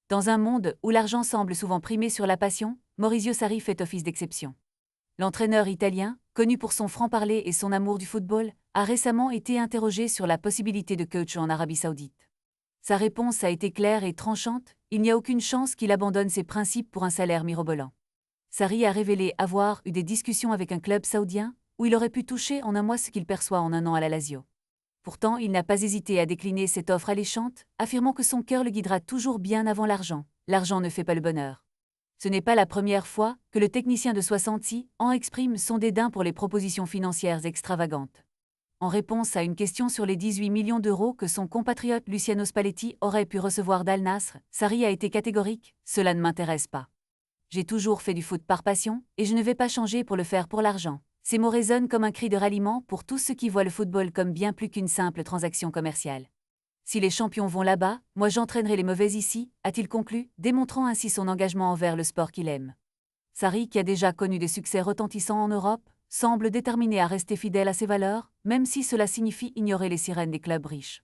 Dans un monde où l'argent semble souvent primer sur la passion, Maurizio Sarri fait office d'exception. L'entraîneur italien, connu pour son franc-parler et son amour du football, a récemment été interrogé sur la possibilité de coach en Arabie Saoudite. Sa réponse a été claire et tranchante, il n'y a aucune chance qu'il abandonne ses principes pour un salaire mirobolant. Sarri a révélé avoir eu des discussions avec un club saoudien, où il aurait pu toucher en un mois ce qu'il perçoit en un an à la Lazio. Pourtant, il n'a pas hésité à décliner cette offre alléchante, affirmant que son cœur le guidera toujours bien avant l'argent. L'argent ne fait pas le bonheur. Ce n'est pas la première fois que le technicien de 66 ans exprime son dédain pour les propositions financières extravagantes. En réponse à une question sur les 18 millions d'euros que son compatriote Luciano Spalletti aurait pu recevoir d'Al Nassr, Sarri a été catégorique : « Cela ne m'intéresse pas. J'ai toujours fait du foot par passion, et je ne vais pas changer pour le faire pour l'argent. » Ces mots résonnent comme un cri de ralliement pour tous ceux qui voient le football comme bien plus qu'une simple transaction commerciale. Si les champions vont là-bas, moi j'entraînerai les mauvais ici, a-t-il conclu, démontrant ainsi son engagement envers le sport qu'il aime. Sarri, qui a déjà connu des succès retentissants en Europe, semble déterminé à rester fidèle à ses valeurs, même si cela signifie ignorer les sirènes des clubs riches.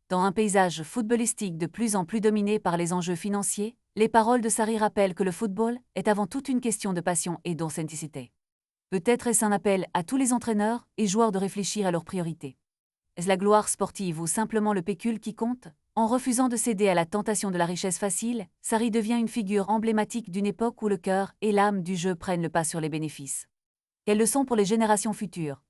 Dans un paysage footballistique de plus en plus dominé par les enjeux financiers, les paroles de Sarri rappellent que le football est avant tout une question de passion et d'authenticité. Peut-être est-ce un appel à tous les entraîneurs et joueurs de réfléchir à leurs priorités. Est-ce la gloire sportive ou simplement le pécule qui compte ? En refusant de céder à la tentation de la richesse facile, Sarri devient une figure emblématique d'une époque où le cœur et l'âme du jeu prennent le pas sur les bénéfices. Quelle leçon pour les générations futures ?